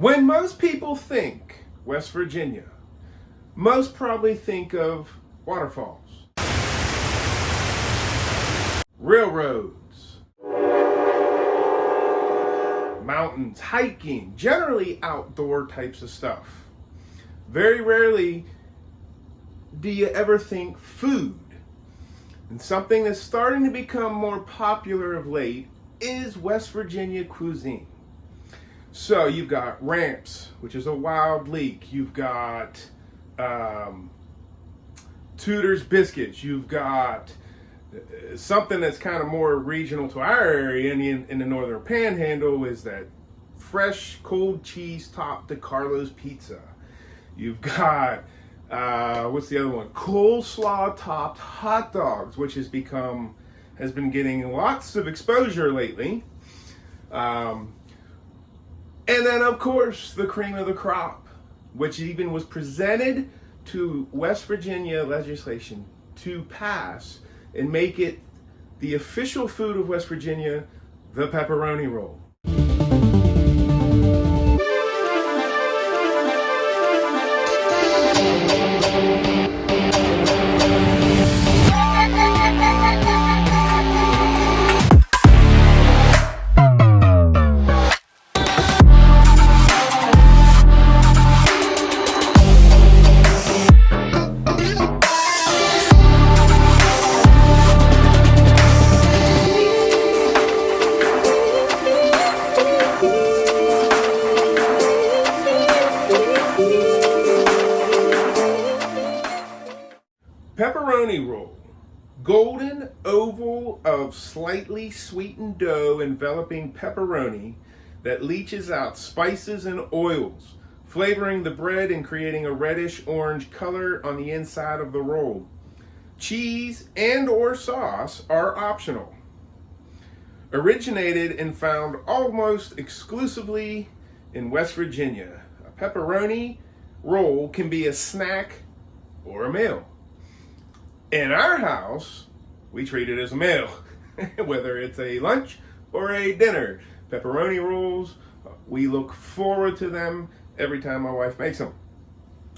When most people think West Virginia, most probably think of waterfalls, railroads, mountains, hiking, generally outdoor types of stuff. Very rarely do you ever think food. And something that's starting to become more popular of late is West Virginia cuisine. So you've got ramps, which is a wild leek. You've got Tudor's biscuits. You've got something that's kind of more regional to our area in the northern panhandle is that fresh cold cheese topped DeCarlo's pizza. You've got what's the other one? Coleslaw topped hot dogs, which has been getting lots of exposure lately. And then, of course, the cream of the crop, which even was presented to West Virginia legislation to pass and make it the official food of West Virginia, the Pepperoni Roll. Pepperoni roll, golden oval of slightly sweetened dough enveloping pepperoni that leaches out spices and oils, flavoring the bread and creating a reddish orange color on the inside of the roll. Cheese and or sauce are optional. Originated and found almost exclusively in West Virginia, a pepperoni roll can be a snack or a meal. In our house, we treat it as a meal, whether it's a lunch or a dinner. Pepperoni rolls, we look forward to them every time my wife makes them.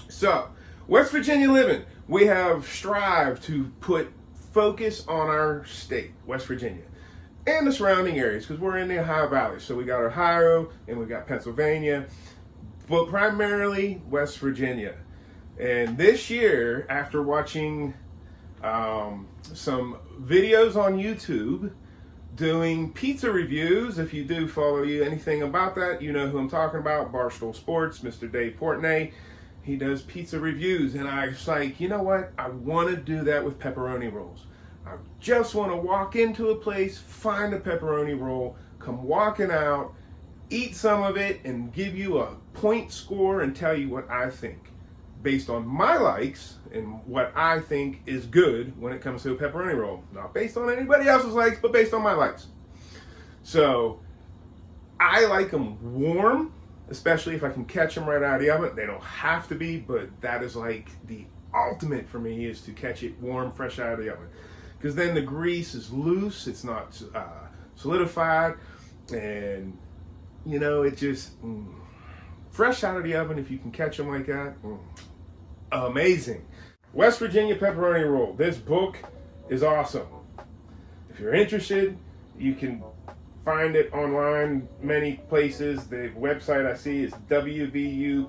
So, West Virginia Livin, we have strived to put focus on our state, West Virginia, and the surrounding areas, because we're in the Ohio Valley. So we got Ohio and we got Pennsylvania, but primarily West Virginia. And this year, after watching some videos on YouTube doing pizza reviews. If you do follow anything about that, you know who I'm talking about, Barstool Sports, Mr. Dave Portnoy. He does pizza reviews, and I was like, you know what? I want to do that with pepperoni rolls. I just want to walk into a place, find a pepperoni roll, come walking out, eat some of it, and give you a point score and tell you what I think, based on my likes and what I think is good when it comes to a pepperoni roll. Not based on anybody else's likes, but based on my likes. So I like them warm, especially if I can catch them right out of the oven. They don't have to be, but that is like the ultimate for me, is to catch it warm, fresh out of the oven. Because then the grease is loose, it's not solidified, and you know, it just, fresh out of the oven, if you can catch them like that, amazing. West Virginia Pepperoni Roll. This book is awesome. If you're interested, you can find it online many places. The website I see is wvupress.com.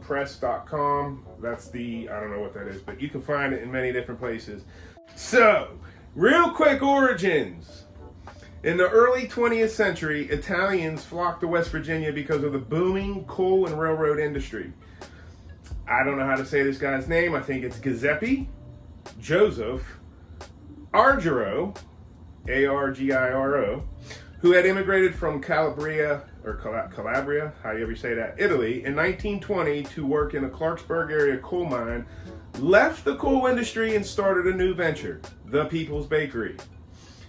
That's I don't know what that is, but you can find it in many different places. So, real quick origins. In the early 20th century, Italians flocked to West Virginia because of the booming coal and railroad industry. I don't know how to say this guy's name. I think it's Giuseppe Joseph Argiro, A-R-G-I-R-O, who had immigrated from Calabria, however you say that, Italy, in 1920 to work in a Clarksburg area coal mine, left the coal industry and started a new venture, the People's Bakery,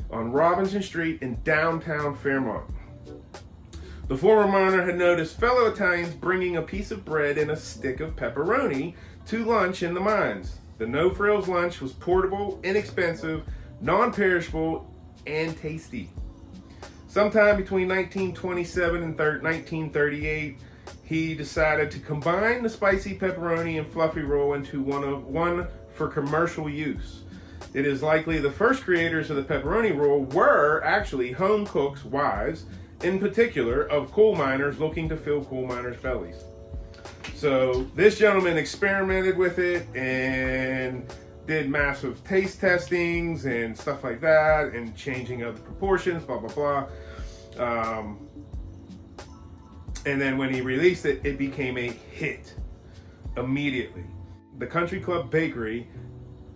on Robinson Street in downtown Fairmont. The former miner had noticed fellow Italians bringing a piece of bread and a stick of pepperoni to lunch in the mines. The no-frills lunch was portable, inexpensive, non-perishable, and tasty. Sometime between 1927 and 1938, he decided to combine the spicy pepperoni and fluffy roll into one for commercial use. It is likely the first creators of the pepperoni roll were actually home cooks' wives, in particular of coal miners looking to fill coal miners' bellies. So this gentleman experimented with it and did massive taste testings and stuff like that, and changing of the proportions, blah, blah, blah. And then when he released it, it became a hit immediately. The Country Club Bakery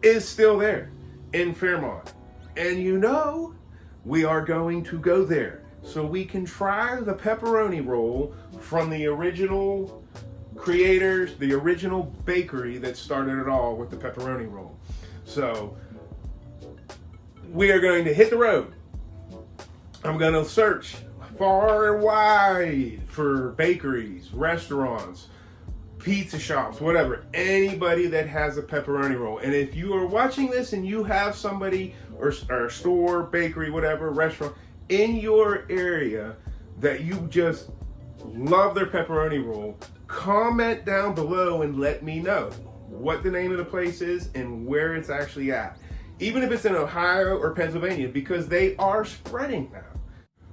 is still there in Fairmont. And you know, we are going to go there so we can try the pepperoni roll from the original creators, the original bakery that started it all with the pepperoni roll. So we are going to hit the road. I'm going to search far and wide for bakeries, restaurants, pizza shops, whatever, anybody that has a pepperoni roll. And if you are watching this and you have somebody or store, bakery, whatever, restaurant in your area that you just love their pepperoni roll, comment down below and let me know what the name of the place is and where it's actually at. Even if it's in Ohio or Pennsylvania, because they are spreading now.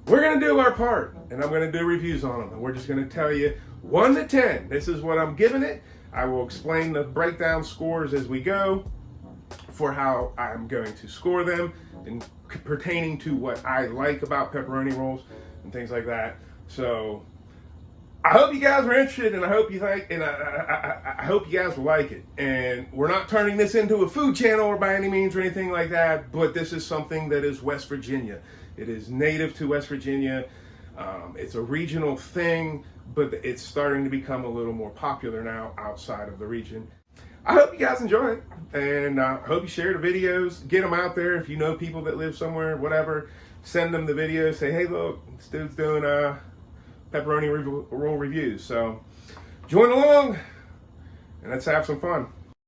We're gonna do our part, and I'm gonna do reviews on them, and we're just gonna tell you 1 to 10. This is what I'm giving it. I will explain the breakdown scores as we go for how I'm going to score them and pertaining to what I like about pepperoni rolls and things like that. So I hope you guys are interested, and I hope you like, and I hope you guys will like it. And we're not turning this into a food channel or by any means or anything like that, but this is something that is West Virginia. It is native to West Virginia. It's a regional thing, but it's starting to become a little more popular now outside of the region. I hope you guys enjoy it, and I hope you share the videos. Get them out there. If you know people that live somewhere, whatever, send them the videos. Say, hey, look, this dude's doing pepperoni roll reviews. So join along, and let's have some fun.